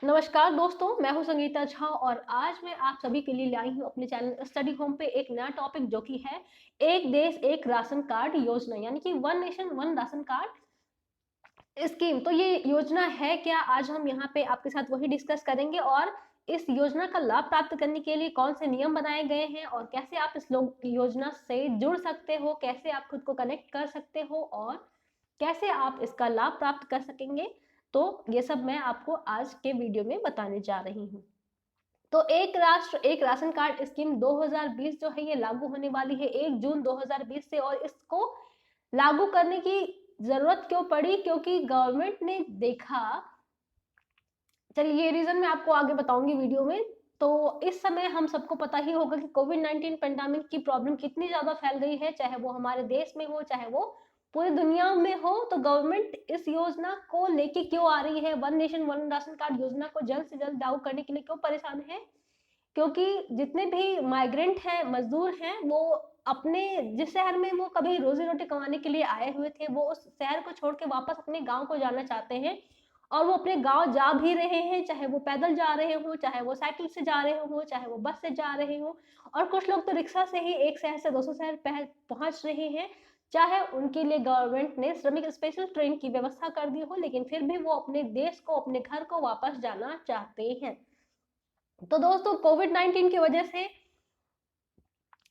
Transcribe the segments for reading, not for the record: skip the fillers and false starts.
नमस्कार दोस्तों, मैं हूं संगीता झा और आज मैं आप सभी के लिए लाई हूं अपने चैनल स्टडी होम पे एक नया टॉपिक जो कि है एक देश एक राशन कार्ड योजना यानी कि one nation one ration card scheme. तो ये योजना है क्या, आज हम यहाँ पे आपके साथ वही डिस्कस करेंगे और इस योजना का लाभ प्राप्त करने के लिए कौन से नियम बनाए गए हैं और कैसे आप इस लोग योजना से जुड़ सकते हो, कैसे आप खुद को कनेक्ट कर सकते हो और कैसे आप इसका लाभ प्राप्त कर सकेंगे। तो ये सब मैं आपको आज के वीडियो में बताने जा रही हूँ। तो एक राष्ट्र एक राशन कार्ड स्कीम 2020 जो है ये लागू होने वाली है 1 जून 2020 से। और इसको लागू करने की जरूरत क्यों पड़ी, क्योंकि गवर्नमेंट ने देखा, चलिए ये रीजन मैं आपको आगे बताऊंगी वीडियो में। तो इस समय हम सबको पता ही होगा कि कोविड-19 पेंडेमिक की प्रॉब्लम कितनी ज्यादा फैल गई है, चाहे वो हमारे देश में हो चाहे वो पूरी दुनिया में हो। तो गवर्नमेंट इस योजना को लेके क्यों आ रही है, one nation one ration card योजना को जल्द से जल्द लागू करने के लिए क्यों परेशान है, क्योंकि जितने भी माइग्रेंट हैं, मजदूर हैं, वो अपने जिस शहर में वो कभी रोजी रोटी कमाने के लिए आए हुए थे वो उस शहर को छोड़ के वापस अपने गांव को जाना चाहते हैं। और वो अपने गांव जा भी रहे हैं, चाहे वो पैदल जा रहे हो, चाहे वो साइकिल से जा रहे हो, चाहे वो बस से जा रहे हो। और कुछ लोग तो रिक्शा से ही एक शहर से दूसरे शहर पहुंच रहे हैं। चाहे उनके लिए गवर्नमेंट ने श्रमिक स्पेशल ट्रेन की व्यवस्था कर दी हो, लेकिन फिर भी वो अपने देश को, अपने घर को वापस जाना चाहते हैं। तो दोस्तों, कोविड-19 की वजह से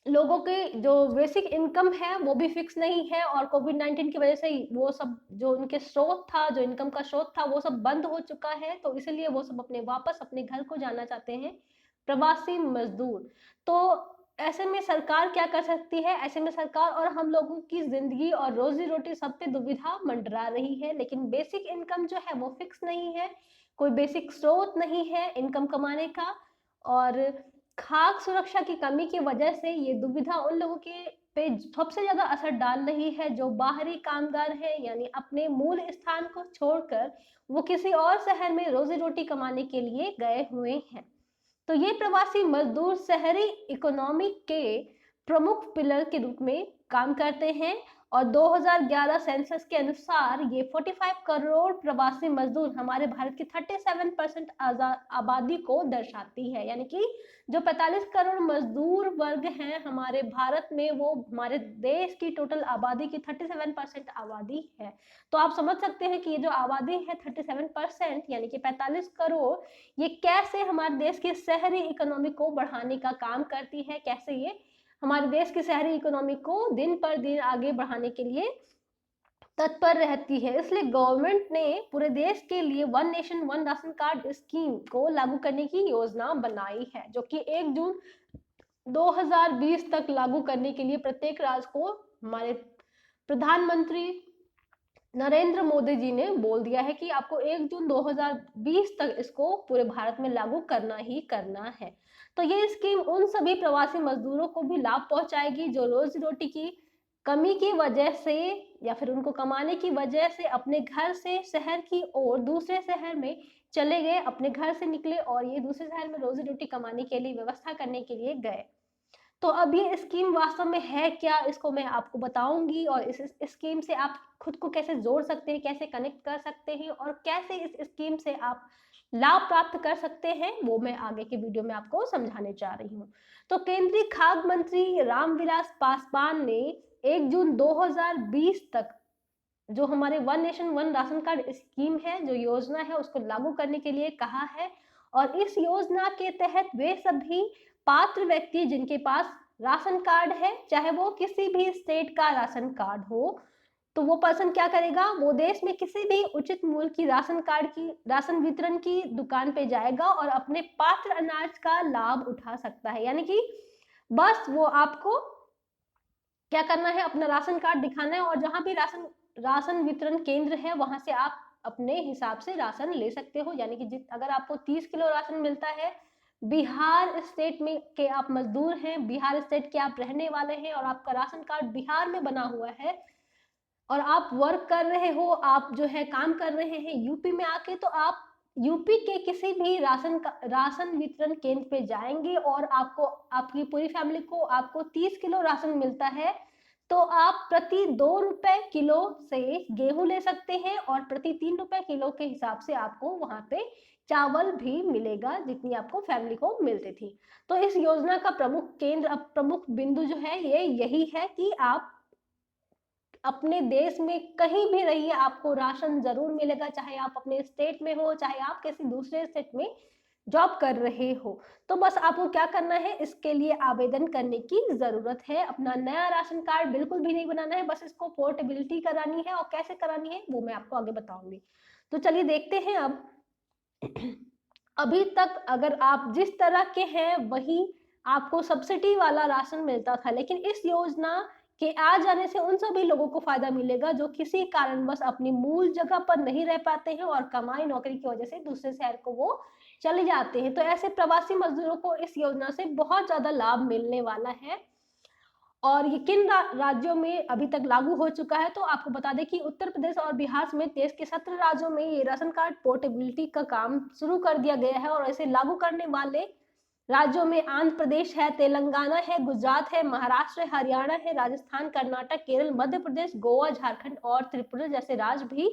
लोगों की जो बेसिक इनकम है वो भी फिक्स नहीं है और कोविड-19 की वजह से वो सब जो उनके स्रोत था, जो इनकम का स्रोत था, वो सब बंद हो चुका है। तो इसीलिए वो सब अपने वापस अपने घर को जाना चाहते हैं, प्रवासी मजदूर। तो ऐसे में सरकार क्या कर सकती है, ऐसे में सरकार और हम लोगों की जिंदगी और रोजी रोटी सब पे दुविधा मंडरा रही है। लेकिन बेसिक इनकम जो है वो फिक्स नहीं है, कोई बेसिक स्रोत नहीं है इनकम कमाने का। और खाद्य सुरक्षा की कमी की वजह से ये दुविधा उन लोगों के पे सबसे ज्यादा असर डाल रही है जो बाहरी कामगार है, यानी अपने मूल स्थान को छोड़कर वो किसी और शहर में रोजी रोटी कमाने के लिए गए हुए हैं। तो ये प्रवासी मजदूर शहरी इकोनॉमी के प्रमुख पिलर के रूप में काम करते हैं। और 2011 सेंसस के अनुसार ये 45 करोड़ प्रवासी मजदूर हमारे भारत की 37% आबादी को दर्शाती है। यानी कि जो 45 करोड़ मजदूर वर्ग हैं हमारे भारत में, वो हमारे देश की टोटल आबादी की 37% आबादी है। तो आप समझ सकते हैं कि ये जो आबादी है 37% यानी कि 45 करोड़, ये कैसे हमारे देश की शहरी इकोनॉमी को बढ़ाने का काम करती है, कैसे ये हमारे देश की शहरी इकोनॉमी को दिन पर दिन आगे बढ़ाने के लिए तत्पर रहती है। इसलिए गवर्नमेंट ने पूरे देश के लिए one nation one ration card scheme को लागू करने की योजना बनाई है, जो कि 1 जून 2020 तक लागू करने के लिए प्रत्येक राज्य को हमारे प्रधानमंत्री नरेंद्र मोदी जी ने बोल दिया है कि आपको 1 जून 2020 तक इसको पूरे भारत में लागू करना ही करना है। तो ये स्कीम उन सभी प्रवासी मजदूरों को भी लाभ पहुंचाएगी जो रोजी रोटी की कमी की वजह से या फिर उनको कमाने की वजह से अपने घर से शहर की ओर दूसरे शहर में चले गए, अपने घर से निकले और ये दूसरे शहर में रोजी रोटी कमाने के लिए व्यवस्था करने के लिए गए। तो अब ये स्कीम वास्तव में है क्या, इसको मैं आपको बताऊंगी और इस स्कीम से आप खुद को कैसे जोड़ सकते हैं, कैसे कनेक्ट कर सकते हैं और कैसे इस स्कीम से आप लाभ प्राप्त कर सकते हैं, वो मैं आगे के वीडियो में आपको समझाने जा रही हूँ। तो केंद्रीय खाद्य मंत्री रामविलास पासवान ने 1 जून 2020 तक जो हमारे one nation one ration card scheme है, जो योजना है, उसको लागू करने के लिए कहा है। और इस योजना के तहत वे सभी पात्र व्यक्ति जिनके पास राशन कार्ड है, चाहे वो किसी भी स्टेट का राशन कार्ड हो, तो वो पर्सन क्या करेगा, वो देश में किसी भी उचित मूल्य की राशन कार्ड की राशन वितरण की दुकान पे जाएगा और अपने पात्र अनाज का लाभ उठा सकता है। यानी कि बस वो आपको क्या करना है, अपना राशन कार्ड दिखाना है और जहां भी राशन राशन वितरण केंद्र है वहां से आप अपने हिसाब से राशन ले सकते हो। यानी कि अगर आपको 30 किलो राशन मिलता है, बिहार स्टेट में के आप मजदूर हैं, बिहार स्टेट के आप रहने वाले हैं और आपका राशन कार्ड बिहार में बना हुआ है और आप वर्क कर रहे हो, आप जो है काम कर रहे हैं यूपी में आके, तो आप यूपी के किसी भी राशन वितरण केंद्र पे जाएंगे और आपको, आपकी पूरी फैमिली को आपको 30 किलो राशन मिलता है। तो आप प्रति 2 रुपए किलो से गेहूं ले सकते हैं और प्रति 3 रुपए किलो के हिसाब से आपको वहां पे चावल भी मिलेगा, जितनी आपको फैमिली को मिलती थी। तो इस योजना का प्रमुख केंद्र, प्रमुख बिंदु जो है ये यही है कि आप अपने देश में कहीं भी रहिए आपको राशन जरूर मिलेगा, चाहे आप अपने स्टेट में हो, चाहे आप किसी दूसरे स्टेट में जॉब कर रहे हो। तो बस आपको क्या करना है, इसके लिए आवेदन करने की जरूरत है। अपना नया राशन कार्ड बिल्कुल भी नहीं बनाना है, बस इसको पोर्टेबिलिटी करानी है, और कैसे करानी है वो मैं आपको आगे बताऊंगी। तो चलिए देखते हैं अब। अभी तक अगर आप जिस तरह के हैं वही आपको सब्सिडी वाला राशन मिलता था, लेकिन इस योजना के आ जाने से उन सभी लोगों को फायदा मिलेगा जो किसी कारणवश अपनी मूल जगह पर नहीं रह पाते हैं और कमाई नौकरी की वजह से दूसरे शहर को वो चले जाते हैं। तो ऐसे प्रवासी मजदूरों को इस योजना से बहुत ज्यादा लाभ मिलने वाला है। और ये किन राज्यों में अभी तक लागू हो चुका है, तो आपको बता दें कि उत्तर प्रदेश और बिहार समेत देश के 17 राज्यों में ये राशन कार्ड पोर्टेबिलिटी का काम शुरू कर दिया गया है। और इसे लागू करने वाले राज्यों में आंध्र प्रदेश है, तेलंगाना है, गुजरात है, महाराष्ट्र है, हरियाणा है, राजस्थान, कर्नाटक, केरल, मध्य प्रदेश, गोवा, झारखंड और त्रिपुरा जैसे राज्य भी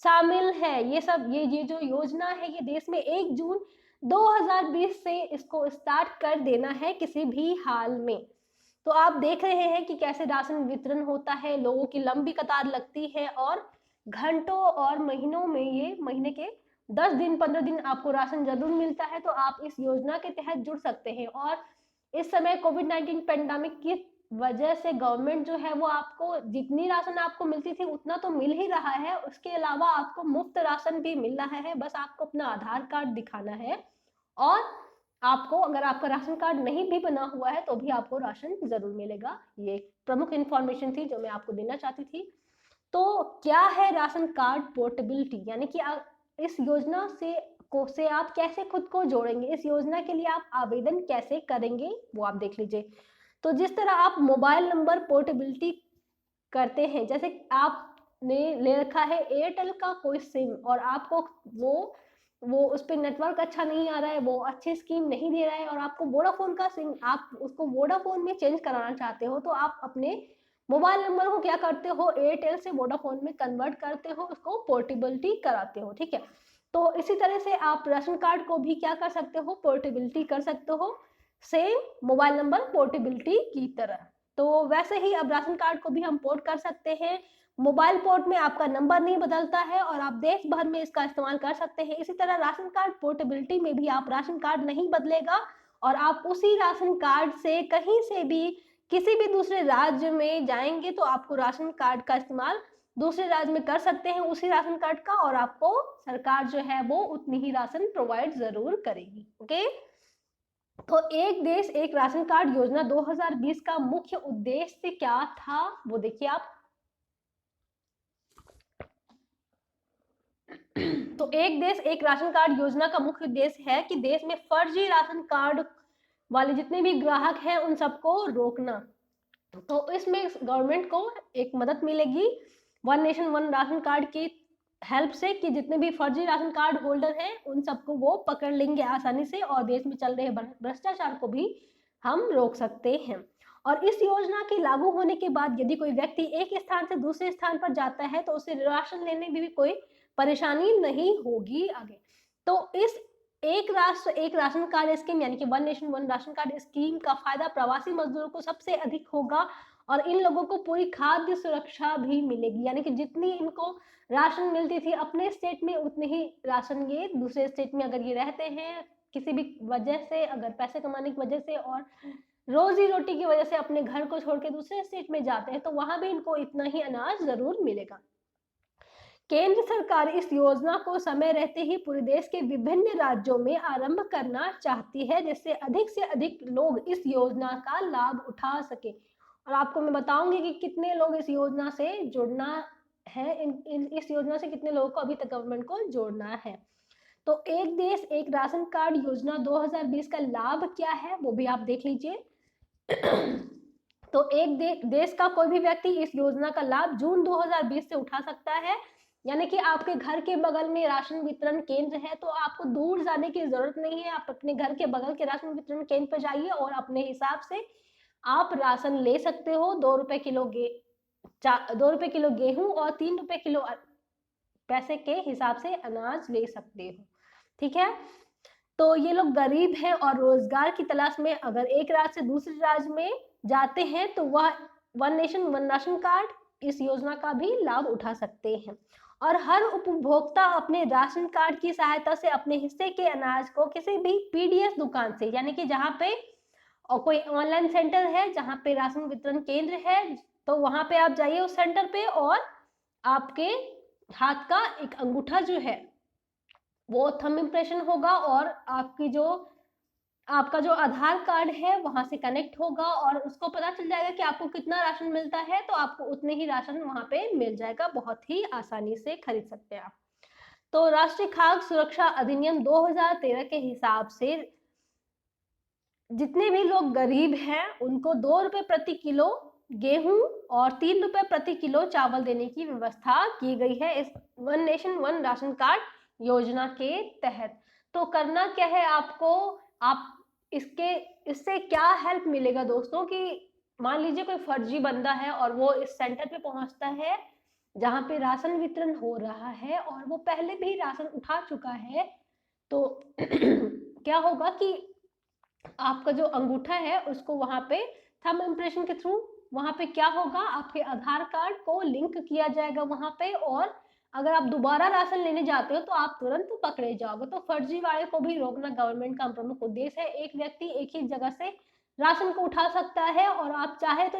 शामिल है। ये जो योजना है ये देश में 1 जून 2020 से इसको स्टार्ट कर देना है किसी भी हाल में। तो आप देख रहे हैं कि कैसे राशन वितरण होता है, लोगों की लंबी कतार लगती है और घंटों और महीनों में, ये महीने के 10 दिन 15 दिन आपको राशन जरूर मिलता है। तो आप इस योजना के तहत जुड़ सकते हैं। और इस समय कोविड-19 पेंडेमिक की वजह से गवर्नमेंट जो है वो आपको जितनी राशन आपको मिलती थी उतना तो मिल ही रहा है, उसके अलावा आपको मुफ्त राशन भी मिल रहा है। बस आपको अपना आधार कार्ड दिखाना है और आपको, अगर आपका राशन कार्ड नहीं भी बना हुआ है तो भी आपको राशन जरूर मिलेगा। ये प्रमुख इंफॉर्मेशन थी जो मैं आपको देना चाहती थी। तो क्या है राशन कार्ड पोर्टेबिलिटी, यानी कि इस योजना से आप कैसे खुद को जोड़ेंगे, इस योजना के लिए आप आवेदन कैसे करेंगे वो आप देख लीजिए। तो जिस तरह आप मोबाइल नंबर पोर्टेबिलिटी करते हैं, जैसे आपने ले रखा है एयरटेल का कोई सिम और आपको वो उस पर नेटवर्क अच्छा नहीं आ रहा है, वो अच्छी स्कीम नहीं दे रहा है और आपको वोडाफोन का सिम, आप उसको वोडाफोन में चेंज कराना चाहते हो, तो आप अपने मोबाइल नंबर को क्या करते हो, एयरटेल से वोडाफोन में कन्वर्ट करते हो, उसको पोर्टेबिलिटी कराते हो। ठीक है, तो इसी तरह से आप राशन कार्ड को भी क्या कर सकते हो, पोर्टेबिलिटी कर सकते हो, सेम मोबाइल नंबर पोर्टेबिलिटी की तरह। तो वैसे ही अब राशन कार्ड को भी हम पोर्ट कर सकते हैं। मोबाइल पोर्ट में आपका नंबर नहीं बदलता है और आप देश भर में इसका इस्तेमाल कर सकते हैं। इसी तरह राशन कार्ड पोर्टेबिलिटी में भी आप राशन कार्ड नहीं बदलेगा और आप उसी राशन कार्ड से कहीं से भी किसी भी दूसरे राज्य में जाएंगे तो आपको राशन कार्ड का इस्तेमाल दूसरे राज्य में कर सकते हैं उसी राशन कार्ड का, और आपको सरकार जो है वो उतनी ही राशन प्रोवाइड जरूर करेगी। ओके, तो एक देश एक राशन कार्ड योजना 2020 का मुख्य उद्देश्य क्या था वो देखिए आप। तो एक देश एक राशन कार्ड योजना का मुख्य उद्देश्य है कि देश में फर्जी राशन कार्ड वाले जितने भी ग्राहक हैं उन सबको रोकना। तो इसमें गवर्नमेंट को एक मदद मिलेगी one nation one ration card की हेल्प से, कि जितने भी फर्जी राशन कार्ड होल्डर हैं उन सबको वो पकड़ लेंगे आसानी से और देश में चल रहे भ्रष्टाचार को भी हम रोक सकते हैं। और इस योजना के लागू होने के बाद यदि कोई व्यक्ति एक स्थान से दूसरे स्थान पर जाता है तो उसे राशन लेने में भी कोई परेशानी नहीं होगी आगे। तो इस एक राष्ट्र एक राशन कार्ड स्कीम यानी कि one nation one ration card scheme का फायदा प्रवासी मजदूरों को सबसे अधिक होगा और इन लोगों को पूरी खाद्य सुरक्षा भी मिलेगी, यानी कि जितनी इनको राशन मिलती थी अपने स्टेट में उतनी ही राशन ये दूसरे स्टेट में, अगर ये रहते हैं किसी भी वजह से, अगर पैसे कमाने की वजह से और रोजी रोटी की वजह से अपने घर को छोड़ के दूसरे स्टेट में जाते हैं तो वहां भी इनको इतना ही अनाज जरूर मिलेगा। केंद्र सरकार इस योजना को समय रहते ही पूरे देश के विभिन्न राज्यों में आरंभ करना चाहती है जिससे अधिक से अधिक लोग इस योजना का लाभ उठा सके। और आपको मैं बताऊंगी कि कितने लोग इस योजना से जुड़ना है, इस योजना से कितने लोगों को अभी तक गवर्नमेंट को जोड़ना है। तो एक देश एक राशन कार्ड योजना 2020 का लाभ क्या है वो भी आप देख लीजिए। तो एक देश का कोई भी व्यक्ति इस योजना का लाभ जून 2020 से उठा सकता है, यानी कि आपके घर के बगल में राशन वितरण केंद्र है तो आपको दूर जाने की जरूरत नहीं है। आप अपने घर के बगल के राशन वितरण केंद्र पर जाइए और अपने हिसाब से आप राशन ले सकते हो। 2 रुपए किलो ₹2 किलो गेहूं और ₹3 किलो पैसे के हिसाब से अनाज ले सकते हो। ठीक है, तो ये लोग गरीब हैं और रोजगार की तलाश में अगर एक राज्य से दूसरे राज्य में जाते हैं तो वह one nation one ration card इस योजना का भी लाभ उठा सकते हैं। और हर उपभोक्ता अपने राशन कार्ड की सहायता से अपने हिस्से के अनाज को किसी भी पीडीएस दुकान से, यानी कि जहाँ पे और कोई ऑनलाइन सेंटर है जहाँ पे राशन वितरण केंद्र है, तो वहां पे आप जाइए उस सेंटर पे और आपके हाथ का एक अंगूठा जो है वो थंब इम्प्रेशन होगा और आपका जो आधार कार्ड है वहां से कनेक्ट होगा और उसको पता चल जाएगा कि आपको कितना राशन मिलता है, तो आपको उतने ही राशन वहां पे मिल जाएगा, बहुत ही आसानी से खरीद सकते हैं आप। तो राष्ट्रीय खाद्य सुरक्षा अधिनियम 2013 के हिसाब से जितने भी लोग गरीब हैं उनको ₹2 प्रति किलो गेहूं और ₹3 प्रति किलो चावल देने की व्यवस्था की गई है इस one nation one ration card योजना के तहत। तो करना क्या है आपको, आप इससे क्या हेल्प मिलेगा दोस्तों कि मान लीजिए कोई फर्जी बंदा है और वो इस सेंटर पे पहुंचता है जहां पे राशन वितरण हो रहा है और वो पहले भी राशन उठा चुका है, तो क्या होगा कि आपका जो अंगूठा है उसको वहां पे थंब इम्प्रेशन के थ्रू वहां पे क्या होगा, आपके आधार कार्ड को लिंक किया जाएगा वहां पे, और अगर आप दोबारा राशन लेने जाते हो तो आप तुरंत पकड़े जाओगे। तो फर्जीवाड़े को भी रोकना गवर्नमेंट का प्रमुख उद्देश्य है। एक व्यक्ति एक ही जगह से राशन को उठा सकता है और आप चाहे तो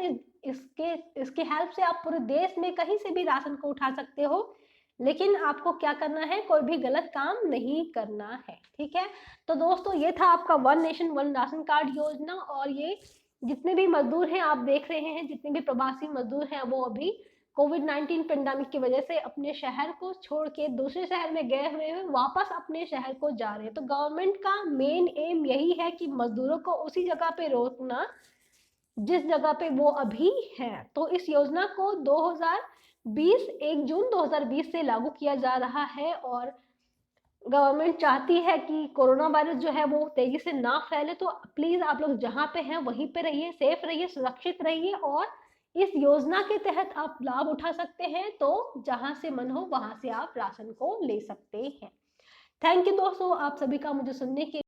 इसके हेल्प से आप पूरे देश में कहीं से भी राशन को उठा सकते हो, लेकिन आपको क्या करना है, कोई भी गलत काम नहीं करना है। ठीक है, तो दोस्तों ये था आपका one nation one ration card योजना। और ये जितने भी मजदूर हैं आप देख रहे हैं, जितने भी प्रवासी मजदूर हैं वो अभी कोविड-19 पेंडेमिक की वजह से अपने शहर को छोड़ के दूसरे शहर में गए हुए हैं, वापस अपने शहर को जा रहे हैं। तो गवर्नमेंट का मेन एम यही है कि मजदूरों को उसी जगह पे रोकना जिस जगह पे वो अभी हैं। तो इस योजना को 1 जून 2020 से लागू किया जा रहा है और गवर्नमेंट चाहती है कि कोरोना वायरस जो है वो तेजी से ना फैले। तो प्लीज आप लोग जहाँ पे हैं वहीं पे रहिए, सेफ रहिए, सुरक्षित रहिए और इस योजना के तहत आप लाभ उठा सकते हैं। तो जहां से मन हो वहां से आप राशन को ले सकते हैं। थैंक यू दोस्तों, आप सभी का मुझे सुनने के